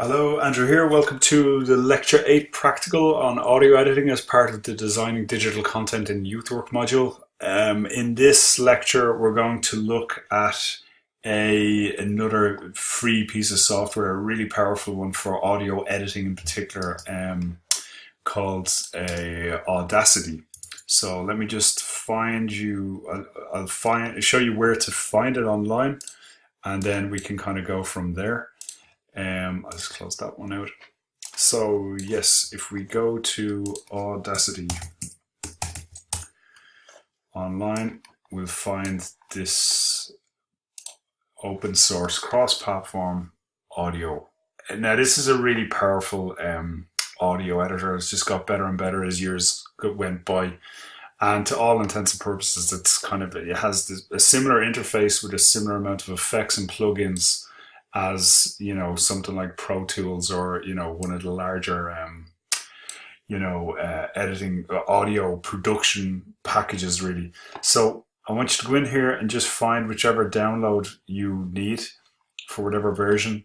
Hello, Andrew here. Welcome to the Lecture 8 Practical on audio editing as part of the Designing Digital Content in YouthWork module. In this lecture, we're going to look at another free piece of software, a really powerful one for audio editing in particular, called Audacity. So let me just find you, show you where to find it online, and then we can kind of go from there. I'll just close that one out. So yes, if we go to Audacity online, we'll find this open source cross-platform audio. Now this is a really powerful audio editor. It's just got better and better as years went by. And to all intents and purposes, it has a similar interface with a similar amount of effects and plugins as something like Pro Tools or one of the larger editing audio production packages really. So I want you to go in here and just find whichever download you need for whatever version.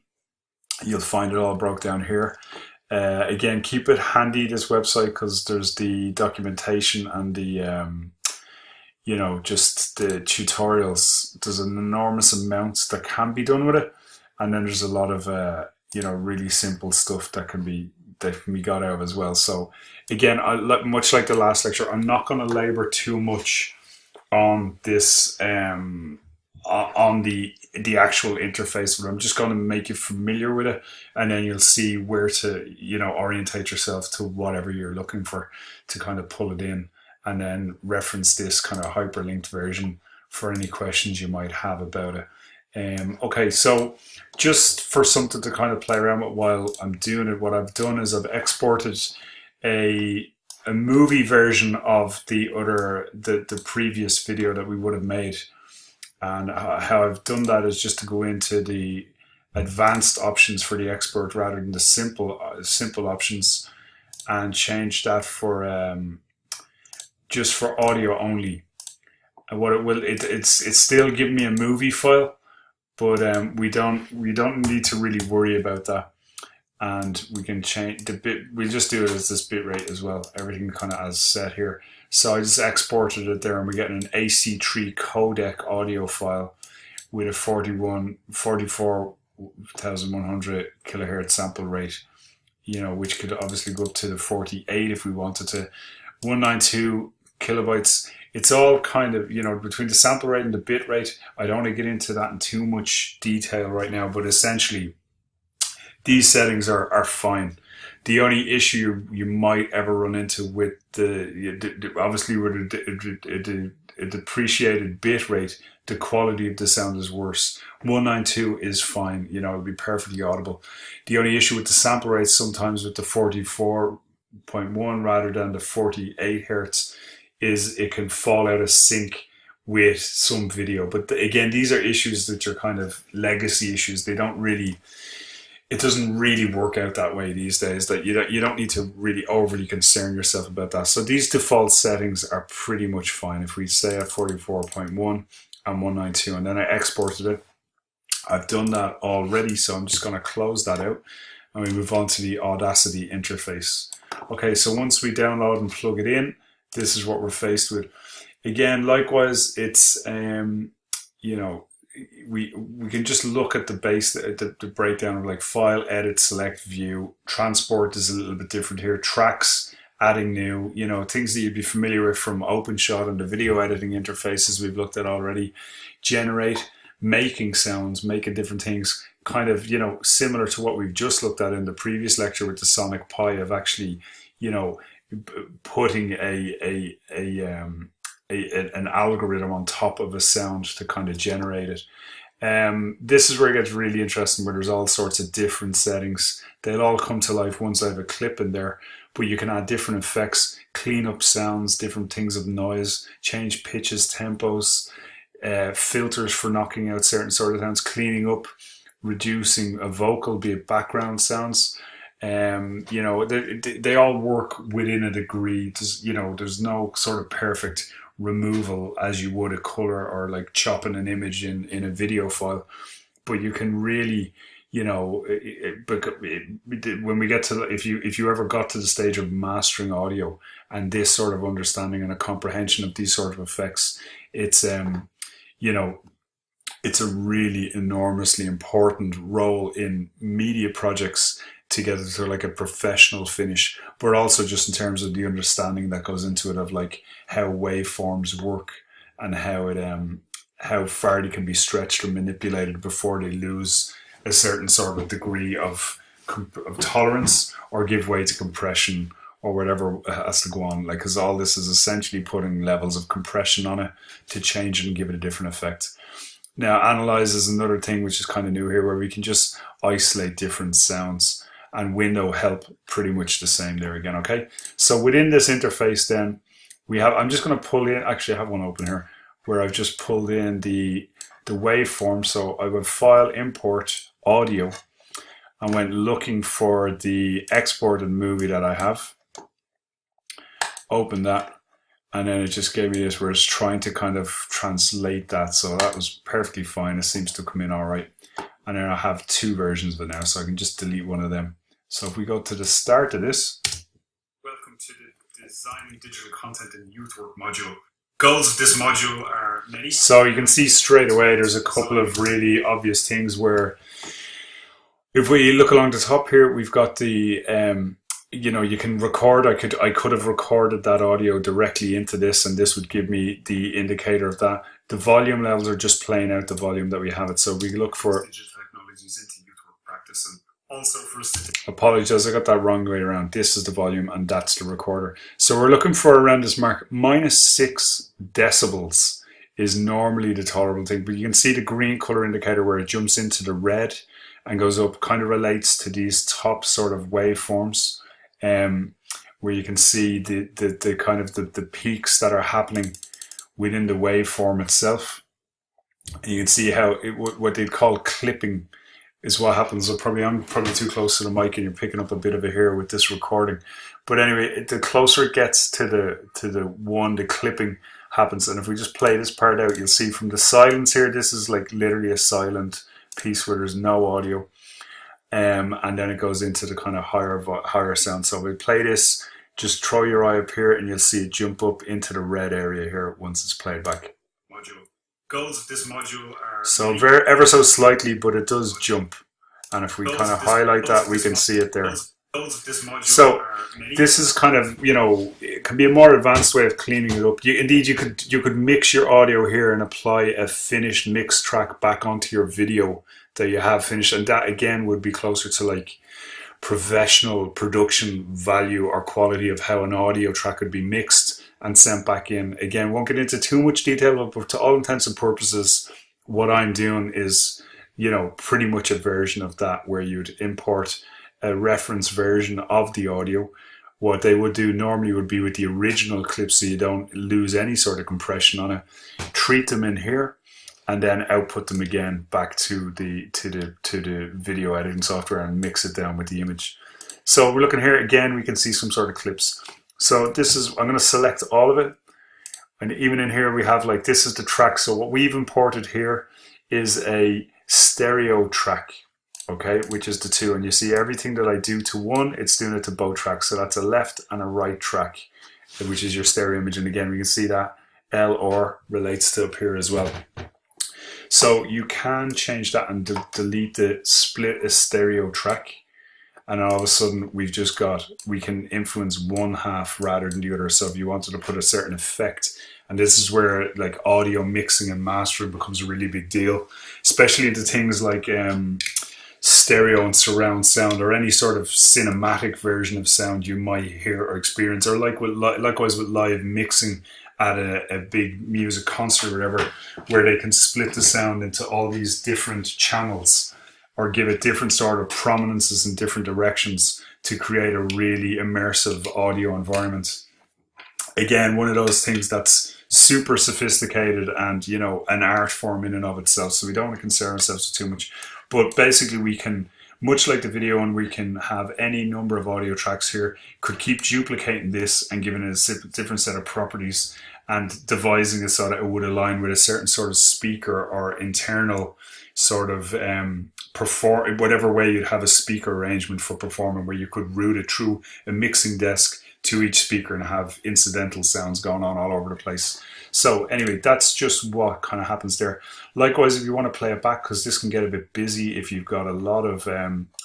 You'll find it all broke down here. Again, keep it handy, this website, because there's the documentation and the just the tutorials. There's an enormous amount that can be done with it. And then there's a lot of really simple stuff that can be got out of as well. So again, much like the last lecture, I'm not going to labor too much on this on the actual interface, but I'm just going to make you familiar with it, and then you'll see where to orientate yourself to whatever you're looking for to kind of pull it in, and then reference this kind of hyperlinked version for any questions you might have about it. Okay, so just for something to kind of play around with while I'm doing it, what I've done is I've exported a movie version of the previous video that we would have made. And how I've done that is just to go into the advanced options for the export rather than the simple options, and change that for just for audio only. And what it will, it's still giving me a movie file. But we don't need to really worry about that, and we can change the bit. We'll just do it as this bit rate as well. Everything kind of as set here. So I just exported it there, and we're getting an AC3 codec audio file with a 44,100 kilohertz sample rate. Which could obviously go up to the 48 if we wanted to. 192 kilobytes. It's all kind of, between the sample rate and the bit rate. I don't want to get into that in too much detail right now, but essentially these settings are fine. The only issue you might ever run into with obviously with a depreciated bit rate, the quality of the sound is worse. 192 is fine, it'll be perfectly audible. The only issue with the sample rate sometimes with the 44.1 rather than the 48 hertz is it can fall out of sync with some video. But again, these are issues that are kind of legacy issues. It doesn't really work out that way these days. That you don't need to really overly concern yourself about that. So these default settings are pretty much fine. If we stay at 44.1 and 192, and then I exported it. I've done that already, so I'm just going to close that out, and we move on to the Audacity interface. Okay, so once we download and plug it in, this is what we're faced with. Again, likewise, it's we can just look at the breakdown of like file, edit, select, view. Transport is a little bit different here. Tracks, adding new, things that you'd be familiar with from OpenShot and the video editing interfaces we've looked at already. Generate, making sounds, making different things, kind of similar to what we've just looked at in the previous lecture with the Sonic Pi, of actually putting an algorithm on top of a sound to kind of generate it. This is where it gets really interesting, where there's all sorts of different settings. They'll all come to life once I have a clip in there, but you can add different effects, clean up sounds, different things of noise, change pitches, tempos, filters for knocking out certain sort of sounds, cleaning up, reducing a vocal, be it background sounds. They all work within a degree. There's no sort of perfect removal as you would a color or like chopping an image in a video file, but you can really you know, when we get to, if you ever got to the stage of mastering audio and this sort of understanding and a comprehension of these sort of effects, it's you know, it's a really enormously important role in media projects to get it to like a professional finish, but also just in terms of the understanding that goes into it of like how waveforms work and how far they can be stretched or manipulated before they lose a certain sort of degree of tolerance or give way to compression or whatever has to go on. Like, because all this is essentially putting levels of compression on it to change it and give it a different effect. Now, analyze is another thing which is kind of new here, where we can just isolate different sounds, and window help pretty much the same there again. Okay, so within this interface, then we have. I'm just going to pull in. Actually, I have one open here where I've just pulled in the waveform. So I would file import audio and went looking for the exported movie that I have. Open that. And then it just gave me this where it's trying to kind of translate that. So that was perfectly fine. It seems to come in all right. And then I have two versions of it now, so I can just delete one of them. So if we go to the start of this. Welcome to the Designing Digital Content in Youth Work module. Goals of this module are many. So you can see straight away there's a couple of really obvious things where if we look along the top here, we've got the you know, you can record. I could have recorded that audio directly into this, and this would give me the indicator of that. The volume levels are just playing out the volume that we have it. So we look for digital technologies into youth work practice, and also for apologize, I got that wrong way around. This is the volume, and that's the recorder. So we're looking for around this mark. -6 decibels is normally the tolerable thing, but you can see the green color indicator where it jumps into the red and goes up. Kind of relates to these top sort of waveforms. Where you can see the kind of the peaks that are happening within the waveform itself, and you can see how what they'd call clipping is what happens. So I'm probably too close to the mic, and you're picking up a bit of it here with this recording. But anyway, the closer it gets to the clipping happens. And if we just play this part out, you'll see from the silence here, this is like literally a silent piece where there's no audio. And then it goes into the kind of higher sound. So if we play this, just throw your eye up here and you'll see it jump up into the red area here once it's played back. Module. Goals of this module are so ever so slightly, but it does jump. And if we kind of highlight that, we can see it there. So this is kind of, you know, it can be a more advanced way of cleaning it up. Indeed, you could mix your audio here and apply a finished mix track back onto your video that you have finished, and that again would be closer to like professional production value or quality of how an audio track would be mixed and sent back in. Again, won't get into too much detail, but to all intents and purposes, what I'm doing is, you know, pretty much a version of that where you'd import a reference version of the audio. What they would do normally would be with the original clip, so you don't lose any sort of compression on it. Treat them in here, and then output them again back to the video editing software and mix it down with the image. So we're looking here again, we can see some sort of clips. So this is, I'm going to select all of it, and even in here we have like, this is the track. So what we've imported here is a stereo track, okay, which is the 2, and you see everything that I do to one, it's doing it to both tracks. So that's a left and a right track, which is your stereo image, and again we can see that L/R relates to up here as well. So you can change that and delete the split a stereo track, and all of a sudden we can influence one half rather than the other. So if you wanted to put a certain effect, and this is where like audio mixing and mastering becomes a really big deal, especially into things like stereo and surround sound, or any sort of cinematic version of sound you might hear or experience, or likewise with live mixing at a big music concert or whatever, where they can split the sound into all these different channels or give it different sort of prominences in different directions to create a really immersive audio environment. Again, one of those things that's super sophisticated and, you know, an art form in and of itself, so we don't want to concern ourselves with too much. But basically we can, much like the video, and we can have any number of audio tracks here, could keep duplicating this and giving it a different set of properties, and devising it so that it would align with a certain sort of speaker or internal sort of perform, whatever way you'd have a speaker arrangement for performing, where you could route it through a mixing desk to each speaker and have incidental sounds going on all over the place. So anyway, that's just what kind of happens there. Likewise, if you want to play it back, because this can get a bit busy if you've got a lot of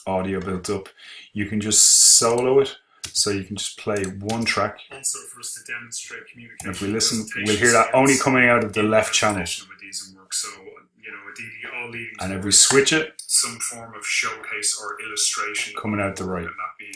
audio built up, you can just solo it. So you can just play one track. Also, for us to demonstrate communication. And if we listen, we'll hear that only coming out of the left channel. So, ideally, all leading and if we switch it, some form of showcase or illustration coming out the right. And that being,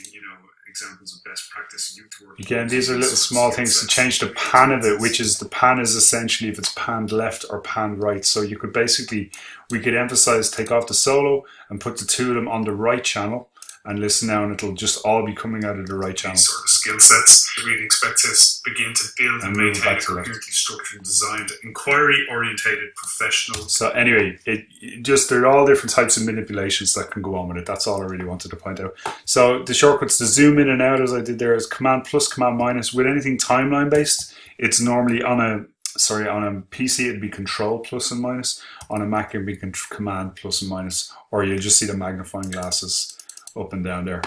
examples of best practice youth work. Again, these are little small things to change the pan of it, which is the pan is essentially if it's panned left or panned right. So you could basically, we could emphasize, take off the solo and put the two of them on the right channel and listen now, and it'll just all be coming out of the right channel. These sort of skill sets, we expect to begin to build and maintain a coherently structured, designed, inquiry-orientated professional. So anyway, there are all different types of manipulations that can go on with it. That's all I really wanted to point out. So the shortcuts to zoom in and out, as I did there, is Command plus, Command minus. With anything timeline based, it's normally on a PC it'd be Control plus and minus. On a Mac it'd be Command plus and minus, or you just see the magnifying glasses up and down there.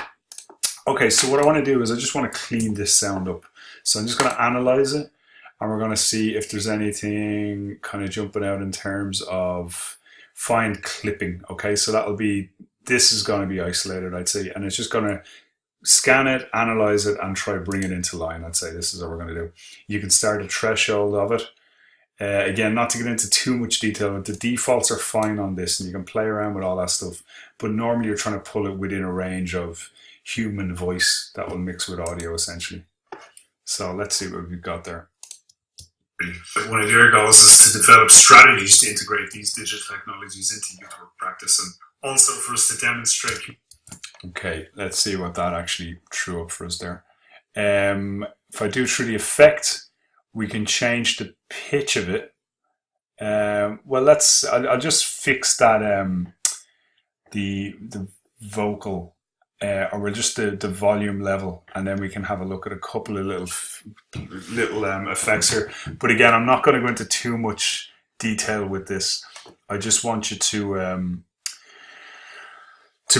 Okay, so what I want to do is I just want to clean this sound up. So I'm just going to analyze it, and we're going to see if there's anything kind of jumping out in terms of find clipping. Okay, so this is going to be isolated, I'd say, and it's just going to scan it, analyze it, and try to bring it into line. I'd say this is what we're going to do. You can start a threshold of it. Again, not to get into too much detail, but the defaults are fine on this, and you can play around with all that stuff. But normally you're trying to pull it within a range of human voice that will mix with audio, essentially. So let's see what we've got there. One of your goals is to develop strategies to integrate these digital technologies into youth work practice, and also for us to demonstrate. Okay, let's see what that actually threw up for us there. If I do through the effect, we can change the pitch of it. Well, I'll just fix that the vocal, or we'll just the volume level, and then we can have a look at a couple of little effects here. But again, I'm not going to go into too much detail with this. I just want you to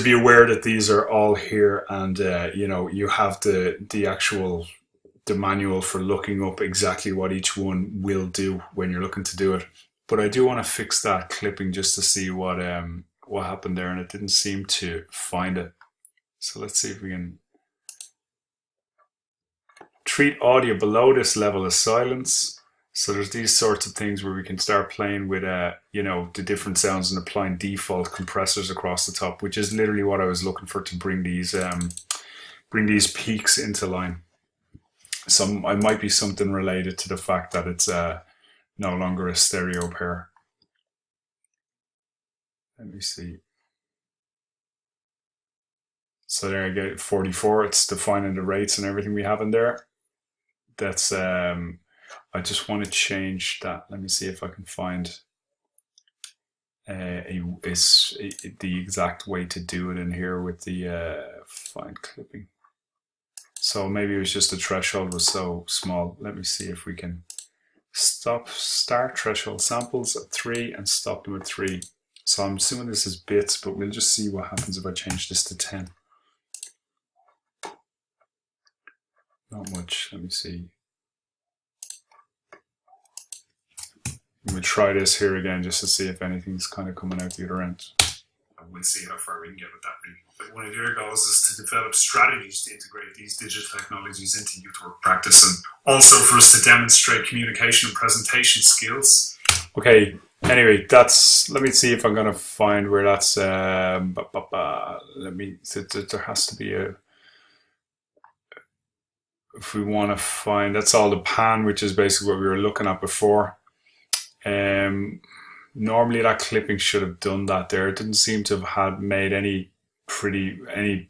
be aware that these are all here, and you have the manual for looking up exactly what each one will do when you're looking to do it. But I do want to fix that clipping just to see what happened there, and it didn't seem to find it. So let's see if we can treat audio below this level as silence. So there's these sorts of things where we can start playing with the different sounds and applying default compressors across the top, which is literally what I was looking for to bring these peaks into line. It might be something related to the fact that it's no longer a stereo pair. Let me see. So there I get 44. It's defining the rates and everything we have in there. That's I just want to change that. Let me see if I can find the exact way to do it in here with the find clipping. So maybe it was just the threshold was so small. Let me see if we can start threshold samples at 3 and stop them at 3. So I'm assuming this is bits, but we'll just see what happens if I change this to 10. Not much. Let me see. We'll try this here again just to see if anything's kind of coming out the other end. And we'll see how far we can get with that. But one of your goals is to develop strategies to integrate these digital technologies into youth work practice, and also for us to demonstrate communication and presentation skills. Okay, anyway, let me see if I'm going to find where that's, there has to be if we want to find, that's all the pan, which is basically what we were looking at before. Normally that clipping should have done that there. It didn't seem to have made any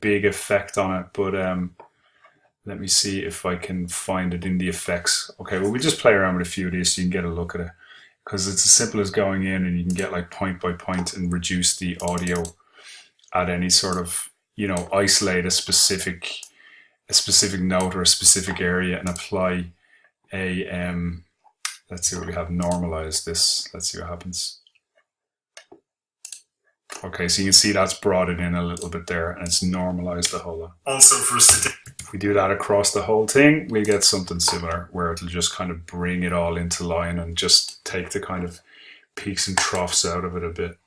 big effect on it, but let me see if I can find it in the effects. Okay, well, we just play around with a few of these so you can get a look at it, because it's as simple as going in and you can get like point by point and reduce the audio at any sort of, isolate a specific note or a specific area and apply a Let's see what we have. Normalize this. Let's see what happens. Okay, so you can see that's brought it in a little bit there, and it's normalized the whole lot. Also, for us to if we do that across the whole thing, we get something similar where it'll just kind of bring it all into line and just take the kind of peaks and troughs out of it a bit.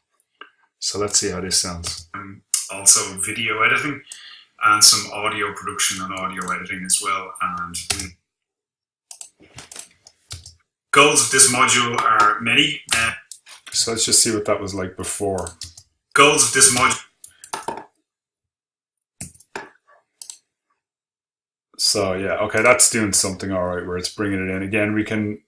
So let's see how this sounds. Also video editing and some audio production and audio editing as well. And goals of this module are many. So let's just see what that was like before. Goals of this module. So yeah, okay, that's doing something all right where it's bringing it in. Again, we can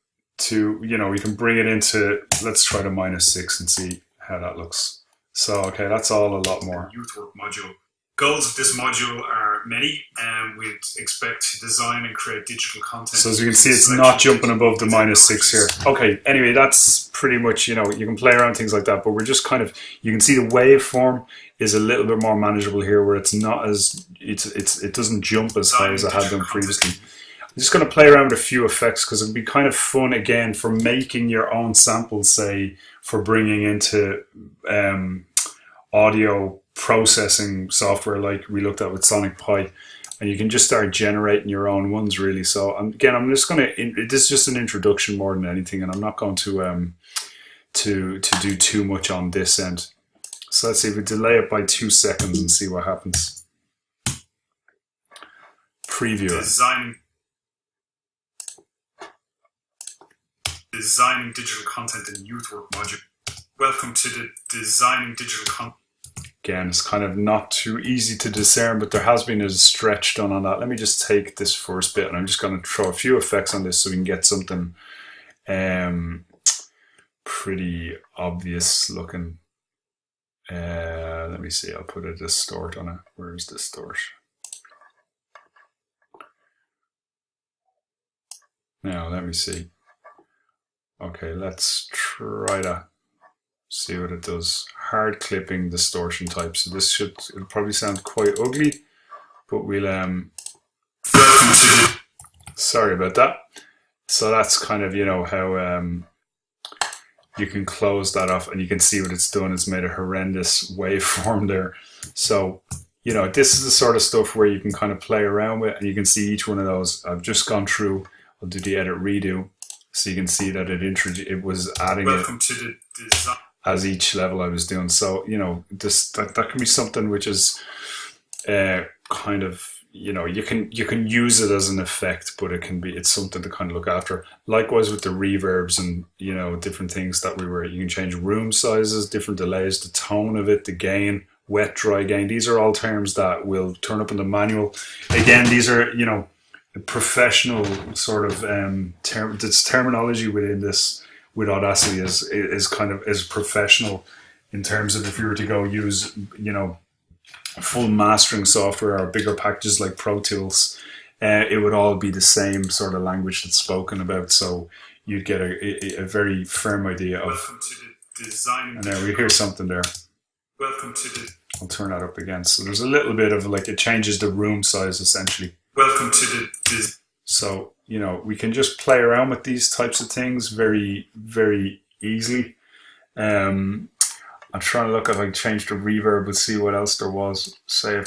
bring it into, let's try to -6 and see how that looks. So, okay, that's all a lot more. Youth work module. Goals of this module are many, and we'd expect to design and create digital content. So as you can see, it's not jumping above the -6 here. Okay, anyway, that's pretty much, you can play around things like that, but we're just kind of, you can see the waveform is a little bit more manageable here, where it's not as, it doesn't jump as high as I had done previously. I'm just going to play around with a few effects because it'd be kind of fun again for making your own samples, say, for bringing into audio processing software like we looked at with Sonic Pi, and you can just start generating your own ones really. So again, I'm just going to, this is just an introduction more than anything, and I'm not going to do too much on this end. So let's see if we delay it by 2 seconds and see what happens. Preview it. Designing digital content in youth work module. Welcome to the designing digital content. Again, it's kind of not too easy to discern, but there has been a stretch done on that. Let me just take this first bit, and I'm just going to throw a few effects on this so we can get something pretty obvious looking. Let me see, I'll put a distort on it. Where's distort? Now, let me see. Okay, let's try that. See what it does. Hard clipping distortion type. So this it'll probably sound quite ugly, but we'll sorry about that. So that's kind of, how you can close that off, and you can see what it's done. It's made a horrendous waveform there. So, this is the sort of stuff where you can kind of play around with, and you can see each one of those. I've just gone through, I'll do the edit redo. So you can see that it was adding Welcome to the design as each level I was doing. So, that can be something which is kind of, you can use it as an effect, but it's something to kind of look after. Likewise with the reverbs and, different things that you can change room sizes, different delays, the tone of it, the gain, wet, dry gain. These are all terms that will turn up in the manual. Again, these are, professional sort of terminology within this with Audacity is professional in terms of if you were to go use full mastering software or bigger packages like Pro Tools, it would all be the same sort of language that's spoken about, so you'd get a very firm idea of. Welcome to the design. And now we hear something there. Welcome to the. I'll turn that up again. So there's a little bit of it changes the room size essentially. Welcome to the. So, we can just play around with these types of things very, very easily. I'm trying to look if I change the reverb and see what else there was. Say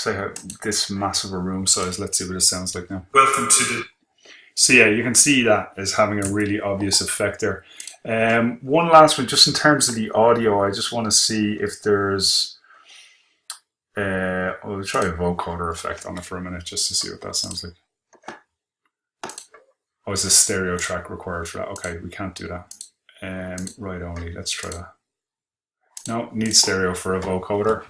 how this massive a room size. Let's see what it sounds like now. Welcome to the. So yeah, you can see that is having a really obvious effect there. One last one, just in terms of the audio, I just want to see if there's. We'll try a vocoder effect on it for a minute just to see what that sounds like. Oh, is a stereo track required for that? Okay, we can't do that. Right only, let's try that. No, need stereo for a vocoder.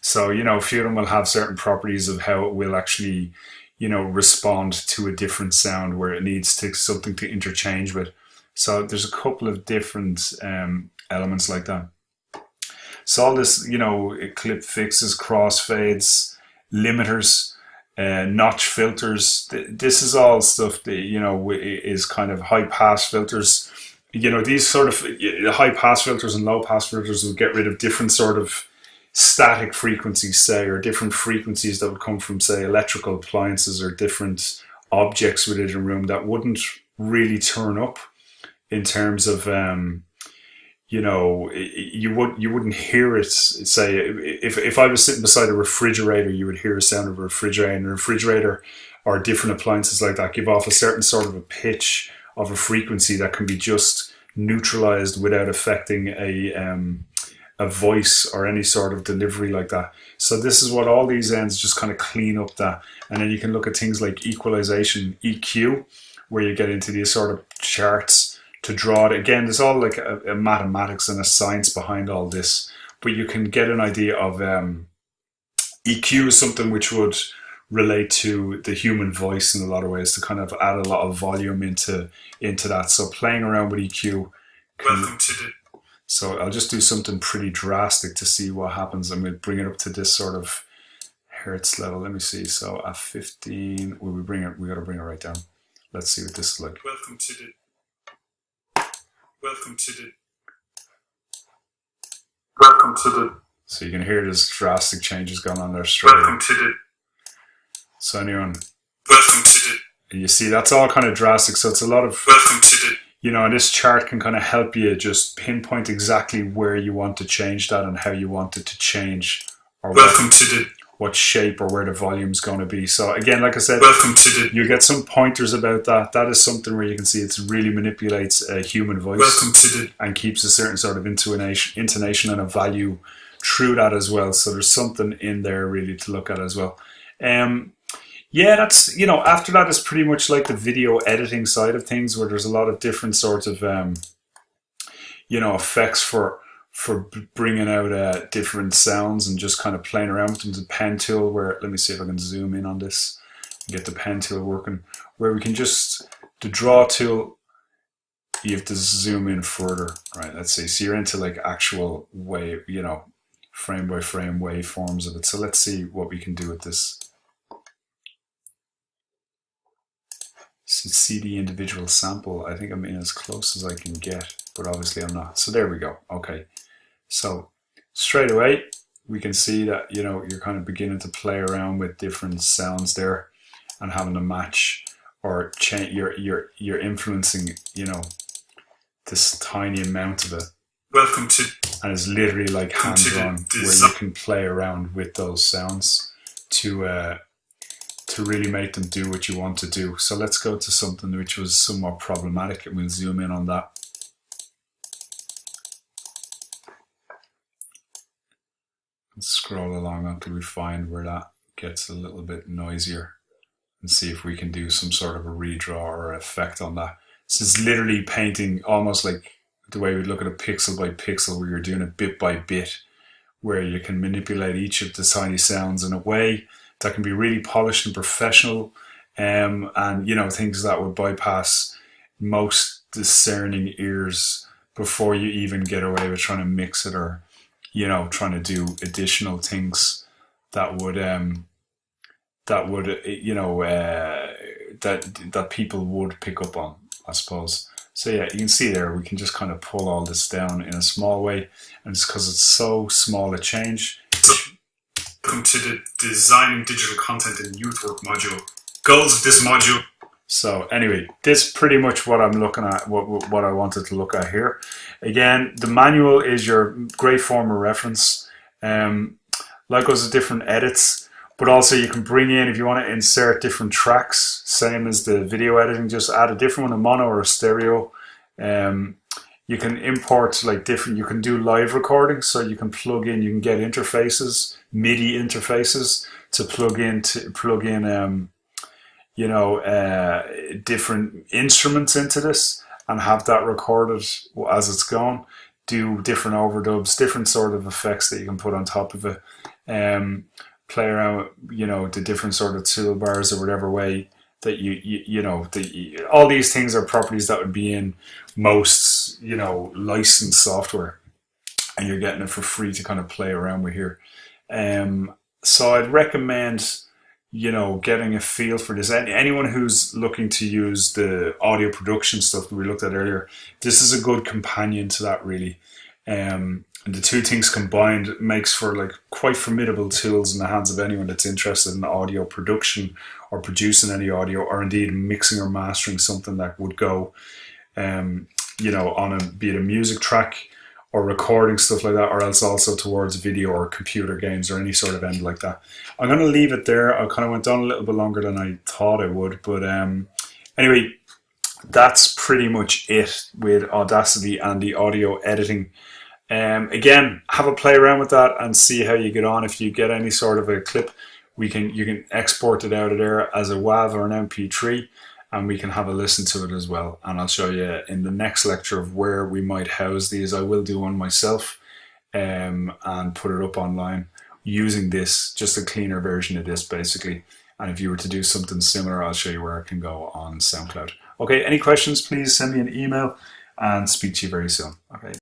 So, a few of them will have certain properties of how it will actually, respond to a different sound where it needs something to interchange with. So there's a couple of different elements like that. So all this, clip fixes, crossfades, limiters, notch filters. This is all stuff that, is kind of high pass filters. These sort of high pass filters and low pass filters will get rid of different sort of static frequencies, say, or different frequencies that would come from, say, electrical appliances or different objects within a room that wouldn't really turn up. in terms of you know, you wouldn't hear it. Say if I was sitting beside a refrigerator, you would hear a sound of a refrigerator. And a refrigerator or different appliances like that give off a certain sort of a pitch of a frequency that can be just neutralized without affecting a voice or any sort of delivery like that. So this is what all these ends just kind of clean up that. And then you can look at things like equalization, EQ, where you get into these sort of charts to draw it. Again, there's all like a mathematics and a science behind all this, but you can get an idea of EQ is something which would relate to the human voice in a lot of ways to kind of add a lot of volume into that. So playing around with EQ. Welcome to the... So I'll just do something pretty drastic to see what happens, and we'll bring it up to this sort of hertz level. Let me see. So at 15, we got to bring it right down. Let's see what this is like. Welcome to the... So you can hear there's drastic changes going on there straight. So anyone, and you see that's all kind of drastic. So it's a lot of, you know, and this chart can kind of help you just pinpoint exactly where you want to change that and how you want it to change, or what shape or where the volume's going to be. So again, like I said, you get some pointers about that. That is something where you can see it really manipulates a human voice and keeps a certain sort of intonation and a value through that as well. So there's something in there really to look at as well. Yeah, that's, you know, after that is pretty much like the video editing side of things, where there's a lot of different sorts of, you know, effects for bringing out different sounds and just kind of playing around with them. The pen tool, where, let me see if I can zoom in on this and get the pen tool working, where we can just, the draw tool, you have to zoom in further, right? Let's see. So you're into like actual wave, you know, frame by frame waveforms of it. So let's see what we can do with this. So see the individual sample. I think I'm in as close as I can get, but obviously I'm not. So there we go. Okay. So straight away, we can see that, you know, you're kind of beginning to play around with different sounds there and having to match or change. You're influencing, you know, this tiny amount of it. Welcome to, and it's literally like hands-on, where you can play around with those sounds to really make them do what you want to do. So let's go to something which was somewhat problematic, and we'll zoom in on that. And scroll along until we find where that gets a little bit noisier, and see if we can do some sort of a redraw or effect on that. So it's literally painting almost like the way we look at a pixel by pixel, where you're doing it bit by bit, where you can manipulate each of the tiny sounds in a way that can be really polished and professional, and you know, things that would bypass most discerning ears before you even get away with trying to mix it, or, you know, trying to do additional things that would you know, that people would pick up on, I suppose. So yeah, you can see there, we can just kind of pull all this down in a small way, and it's because it's so small a change. Welcome to the Designing Digital Content in Youth Work module. Goals of this module. So anyway, this is pretty much what I'm looking at, what I wanted to look at here. Again, the manual is your great form of reference. Like those different edits, but also you can bring in, if you want to insert different tracks, same as the video editing, just add a different one, a mono or a stereo. You can import like different, you can do live recording, so you can plug in, you can get interfaces, MIDI interfaces to plug in, you know, different instruments into this and have that recorded as it's going. Do different overdubs, different sort of effects that you can put on top of it. Play around, you know, the different sort of toolbars or whatever way that you know, all these things are properties that would be in most, you know, licensed software, and you're getting it for free to kind of play around with here. So I'd recommend, you know, getting a feel for this. Anyone who's looking to use the audio production stuff that we looked at earlier, this is a good companion to that, really. And the two things combined makes for like quite formidable tools in the hands of anyone that's interested in audio production or producing any audio, or indeed mixing or mastering something that would go on be it a music track or recording stuff like that, or else also towards video or computer games or any sort of end like that. I'm going to leave it there. I kind of went on a little bit longer than I thought I would, but anyway, that's pretty much it with Audacity and the audio editing. Again, have a play around with that and see how you get on. If you get any sort of a clip, you can export it out of there as a WAV or an MP3, and we can have a listen to it as well. And I'll show you in the next lecture of where we might house these. I will do one myself and put it up online using this, just a cleaner version of this basically. And if you were to do something similar, I'll show you where it can go on SoundCloud. Okay, any questions, please send me an email and speak to you very soon. Okay.